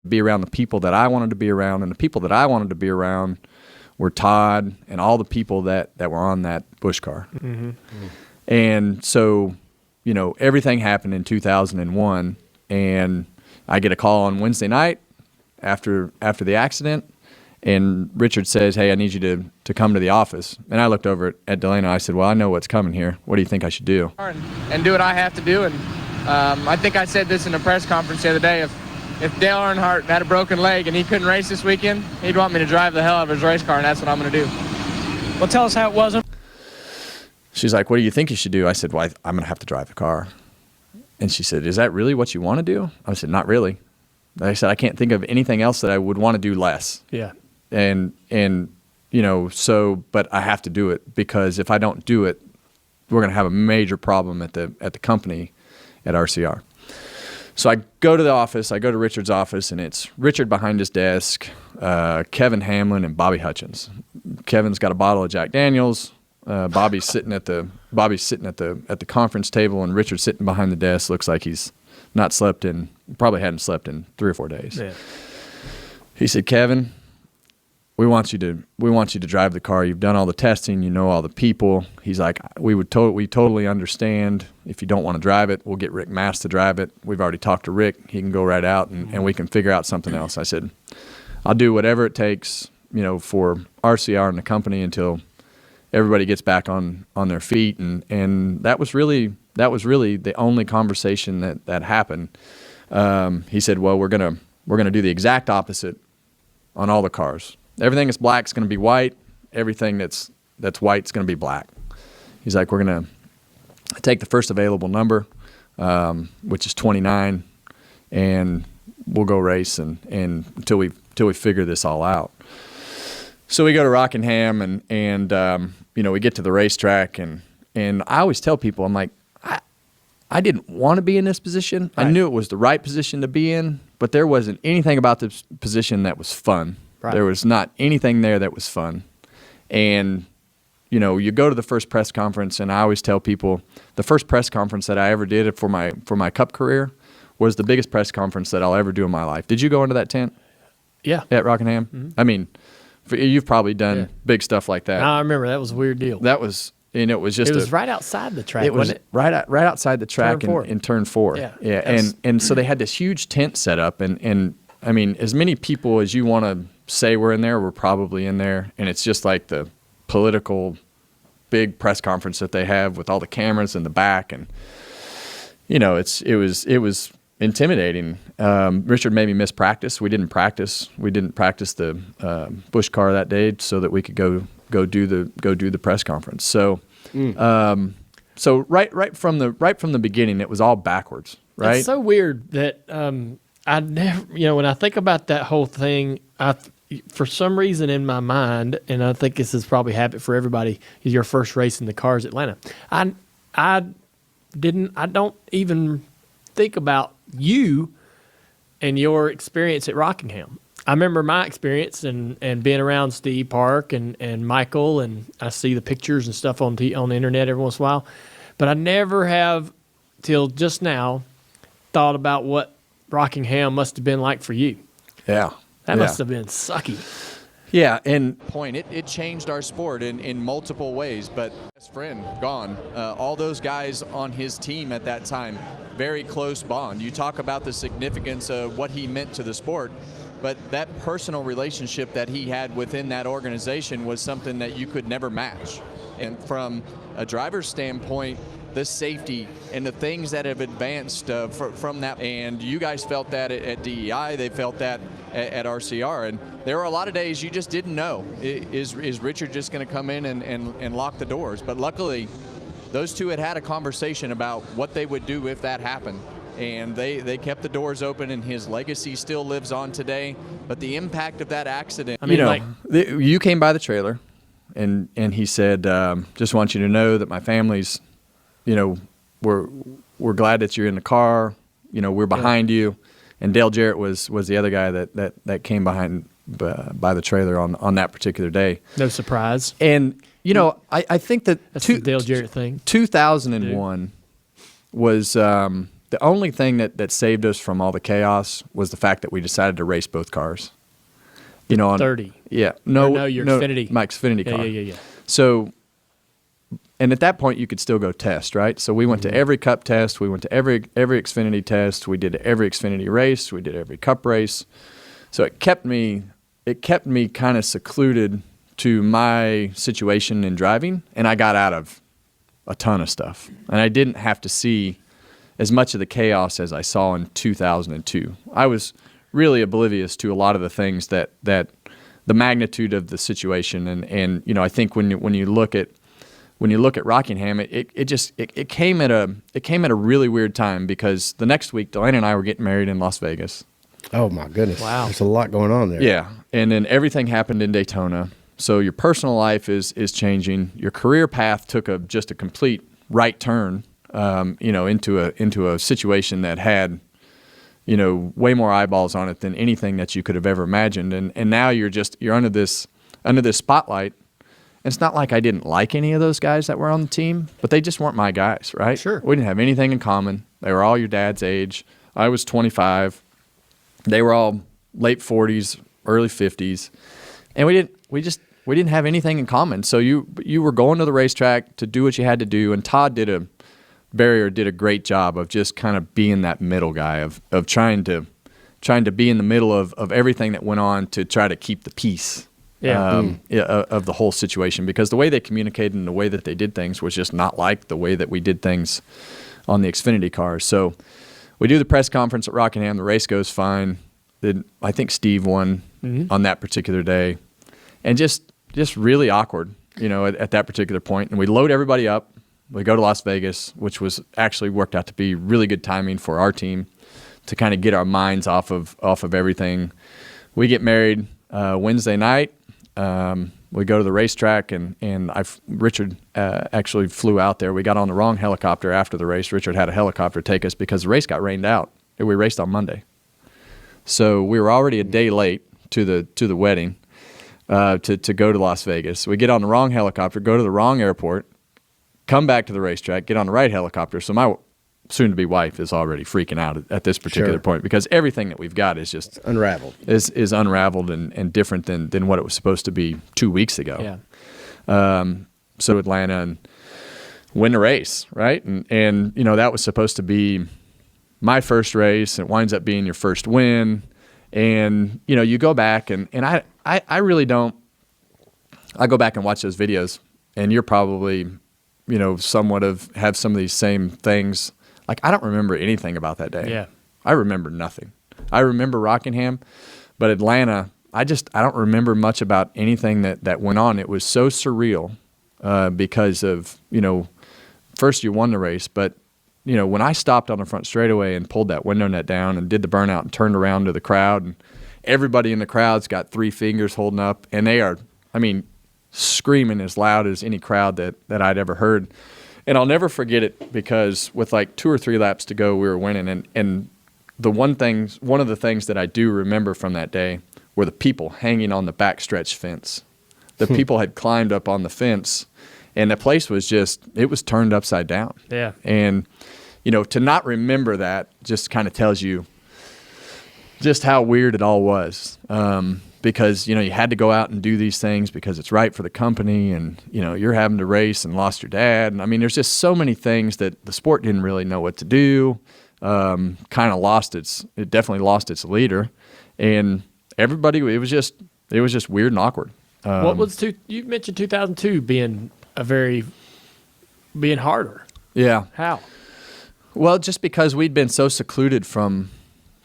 be around the people that I wanted to be around, and the people that I wanted to be around were Todd and all the people that were on that Busch car. Mm-hmm. And so, you know, everything happened in 2001, and I get a call on Wednesday night after the accident, and Richard says, "Hey, I need you to come to the office." And I looked over at Delano. I said, "Well, I know what's coming here. What do you think I should do?" And do what I have to do. And I think I said this in a press conference the other day. If Dale Earnhardt had a broken leg and he couldn't race this weekend, he'd want me to drive the hell out of his race car, and that's what I'm going to do. Well, tell us how it was. She's like, "What do you think you should do?" I said, "Well, I'm going to have to drive the car." And she said, "Is that really what you want to do?" I said, "Not really." I said, "I can't think of anything else that I would want to do less." Yeah. And you know, so, but I have to do it, because if I don't do it, we're going to have a major problem at the company at RCR. So I go to the office, I go to Richard's office, and it's Richard behind his desk, Kevin Hamlin, and Bobby Hutchins. Kevin's got a bottle of Jack Daniels. Bobby's sitting at the conference table, and Richard's sitting behind the desk. Looks like he's not slept in, probably hadn't slept in 3 or 4 days. Yeah. He said, "Kevin, we want you to drive the car. You've done all the testing. You know all the people." He's like, we totally understand if you don't want to drive it. We'll get Rick Mast to drive it. We've already talked to Rick. He can go right out, and we can figure out something else." I said, "I'll do whatever it takes, you know, for RCR and the company until everybody gets back on their feet." And that was really the only conversation that happened. He said, "Well, we're gonna do the exact opposite on all the cars. Everything that's black is going to be white. Everything that's white is going to be black." He's like, "We're going to take the first available number, which is 29, and we'll go race and until we figure this all out." So we go to Rockingham, and you know, we get to the racetrack, and I always tell people, I'm like, I didn't want to be in this position. Right. I knew it was the right position to be in, but there wasn't anything about this position that was fun. Right. There was not anything there that was fun. And, you know, you go to the first press conference, and I always tell people the first press conference that I ever did for my Cup career was the biggest press conference that I'll ever do in my life. Did you go into that tent? Yeah. At Rockingham? Mm-hmm. I mean, you've probably done big stuff like that. No, I remember. That was a weird deal. That was, and it was just. It was right outside the track. Wasn't it? Right outside the track in turn 4. Yeah. And so they had this huge tent set up, and I mean, as many people as you want to say were in there were probably in there, and it's just like the political big press conference that they have with all the cameras in the back, and you know, it was intimidating. Richard made me miss practice. We didn't practice the Busch car that day so that we could go do the press conference. So so right from the beginning, it was all backwards. Right? It's so weird that I never, you know, when I think about that whole thing, for some reason in my mind, and I think this is probably habit for everybody, is your first race in the car is Atlanta. I don't even think about you and your experience at Rockingham. I remember my experience and being around Steve Park and Michael, and I see the pictures and stuff on the internet every once in a while, but I never have till just now thought about what Rockingham must have been like for you. Yeah. That must have been sucky. Yeah, and it changed our sport in multiple ways, but best friend gone. All those guys on his team at that time, very close bond. You talk about the significance of what he meant to the sport, but that personal relationship that he had within that organization was something that you could never match. And from a driver's standpoint, the safety and the things that have advanced from that, and you guys felt that at DEI, they felt that at RCR, and there were a lot of days you just didn't know, is Richard just going to come in and lock the doors? But luckily, those two had a conversation about what they would do if that happened, and they kept the doors open, and his legacy still lives on today. But the impact of that accident, I mean, you came by the trailer, and he said, just want you to know that my family's, you know, we're glad that you're in the car. You know, we're behind you. And Dale Jarrett was the other guy that came behind by the trailer on that particular day. No surprise. And you know, I think that's the Dale Jarrett thing. 2001 was The only thing that saved us from all the chaos was the fact that we decided to race both cars. On 30. Yeah. No, your Xfinity. My Xfinity car. Yeah. So, and at that point, you could still go test, right? So we went to every Cup test. We went to every Xfinity test. We did every Xfinity race. We did every Cup race. So it kept me kind of secluded to my situation in driving, and I got out of a ton of stuff. And I didn't have to see as much of the chaos as I saw in 2002. I was really oblivious to a lot of the things that the magnitude of the situation, and I think when you look at Rockingham, it came at a really weird time, because the next week Delaney and I were getting married in Las Vegas. Oh my goodness! Wow, there's a lot going on there. Yeah, and then everything happened in Daytona. So your personal life is changing. Your career path took just a complete right turn, into a situation that had, way more eyeballs on it than anything that you could have ever imagined. And now you're under this spotlight. And it's not like I didn't like any of those guys that were on the team, but they just weren't my guys, right? Sure. We didn't have anything in common. They were all your dad's age. I was 25. They were all late 40s, early 50s. And we didn't have anything in common. So you were going to the racetrack to do what you had to do, and Todd Barrier did a great job of just kind of being that middle guy of trying to be in the middle of everything that went on to try to keep the peace of the whole situation, because the way they communicated and the way that they did things was just not like the way that we did things on the Xfinity cars. So we do the press conference at Rockingham. The race goes fine. Then I think Steve won on that particular day, and just really awkward, at that particular point. And we load everybody up. We go to Las Vegas, which was actually worked out to be really good timing for our team to kind of get our minds off of everything. We get married Wednesday night. We go to the racetrack, and Richard actually flew out there. We got on the wrong helicopter after the race. Richard had a helicopter take us because the race got rained out. We raced on Monday, so we were already a day late to the wedding to go to Las Vegas. We get on the wrong helicopter, go to the wrong airport, come back to the racetrack, get on the right helicopter. So my soon-to-be wife is already freaking out at this particular point, because everything that we've got is just unraveled. Is unraveled and different than what it was supposed to be 2 weeks ago. Yeah. So Atlanta and win the race, right? And that was supposed to be my first race. It winds up being your first win. And you go back and I really don't. I go back and watch those videos, and you're probably somewhat have some of these same things. Like, I don't remember anything about that day. Yeah. I remember nothing. I remember Rockingham, but Atlanta, I don't remember much about anything that went on. It was so surreal because of, first you won the race, but, when I stopped on the front straightaway and pulled that window net down and did the burnout and turned around to the crowd, and everybody in the crowd's got three fingers holding up, and they are, screaming as loud as any crowd that I'd ever heard. And I'll never forget it, because with like 2 or 3 laps to go, we were winning. And one of the things that I do remember from that day were the people hanging on the backstretch fence. The people had climbed up on the fence, and the place was it was turned upside down. Yeah. And, to not remember that just kind of tells you just how weird it all was. Because, you had to go out and do these things because it's right for the company, and, you're having to race and lost your dad. And there's just so many things that the sport didn't really know what to do. It definitely lost its leader, and everybody, it was just weird and awkward. What was you mentioned 2002 being harder. Yeah. How? Well, just because we'd been so secluded from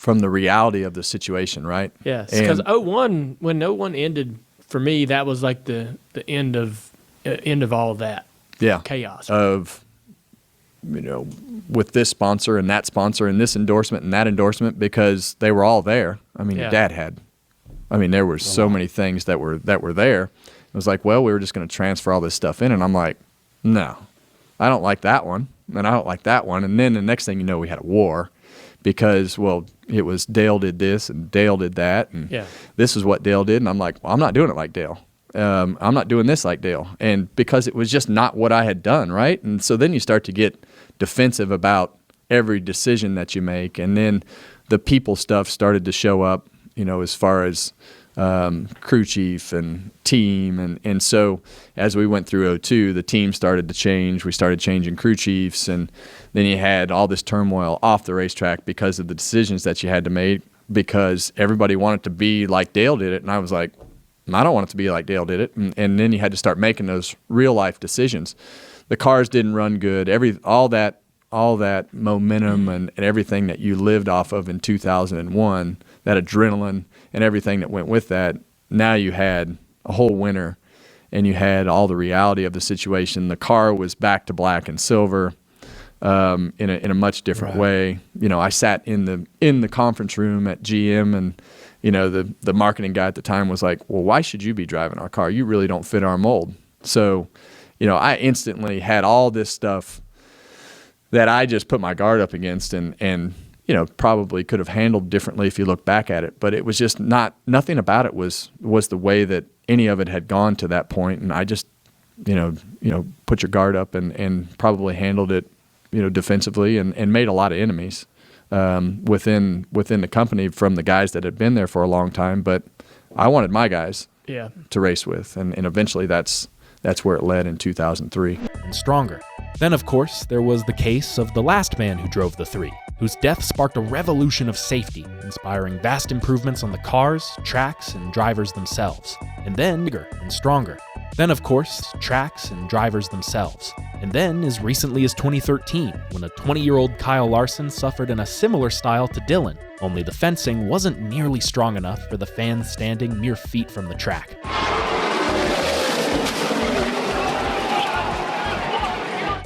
the reality of the situation, right? Yes, because 2001, when 2001 ended, for me, that was like the end of all of that. Yeah. Chaos. Of, with this sponsor and that sponsor and this endorsement and that endorsement, because they were all there. Your dad had. There were so many things that were there. It was like, well, we were just going to transfer all this stuff in, and I'm like, no, I don't like that one, and I don't like that one. And then the next thing you know, we had a war. Because, well, it was Dale did this and Dale did that, and this is what Dale did. And I'm like, well, I'm not doing it like Dale. I'm not doing this like Dale. And because it was just not what I had done, right? And so then you start to get defensive about every decision that you make. And then the people stuff started to show up, as far as crew chief and team. And so as we went through 2002, the team started to change. We started changing crew chiefs, and then you had all this turmoil off the racetrack because of the decisions that you had to make, because everybody wanted to be like Dale did it. And I was like, I don't want it to be like Dale did it. And then you had to start making those real life decisions. The cars didn't run good. All that momentum and everything that you lived off of in 2001, that adrenaline and everything that went with that, now you had a whole winter, and you had all the reality of the situation. The car was back to black and silver in a much different way. I sat in the conference room at GM, and the marketing guy at the time was like, well, why should you be driving our car? You really don't fit our mold. So, I instantly had all this stuff that I just put my guard up against, and probably could have handled differently if you look back at it. But it was just nothing about it was the way that any of it had gone to that point. And I just, put your guard up and probably handled it, defensively, and made a lot of enemies within the company from the guys that had been there for a long time. But I wanted my guys to race with, and eventually that's where it led in 2003. And stronger. Then, of course, there was the case of the last man who drove the 3, whose death sparked a revolution of safety, inspiring vast improvements on the cars, tracks, and drivers themselves. And then, bigger and stronger. Then, of course, tracks and drivers themselves. And then, as recently as 2013, when a 20-year-old Kyle Larson suffered in a similar style to Dylan, only the fencing wasn't nearly strong enough for the fans standing mere feet from the track.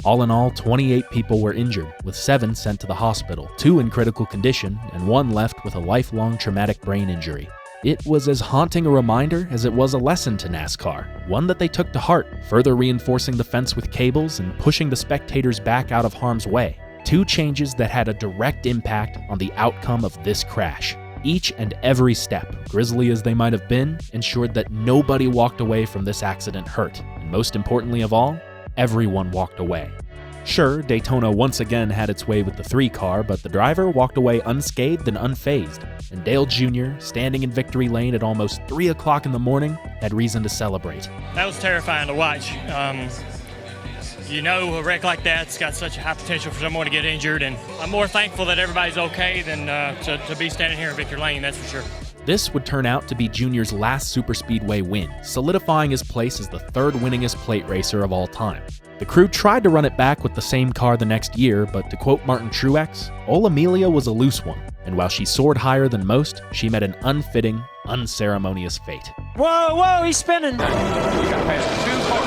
All in all, 28 people were injured, with 7 sent to the hospital, 2 in critical condition, and 1 left with a lifelong traumatic brain injury. It was as haunting a reminder as it was a lesson to NASCAR, one that they took to heart, further reinforcing the fence with cables and pushing the spectators back out of harm's way. 2 changes that had a direct impact on the outcome of this crash. Each and every step, grisly as they might have been, ensured that nobody walked away from this accident hurt, and most importantly of all, everyone walked away. Sure, Daytona once again had its way with the 3 car, but the driver walked away unscathed and unfazed, and Dale Jr., standing in victory lane at almost 3 o'clock in the morning, had reason to celebrate. That was terrifying to watch. A wreck like that's got such a high potential for someone to get injured, and I'm more thankful that everybody's okay than to be standing here in victory lane, that's for sure. This would turn out to be Junior's last superspeedway win, solidifying his place as the 3rd winningest plate racer of all time. The crew tried to run it back with the same car the next year, but to quote Martin Truex, Old Amelia was a loose one, and while she soared higher than most, she met an unfitting, unceremonious fate. Whoa, he's spinning! You got past 2 car.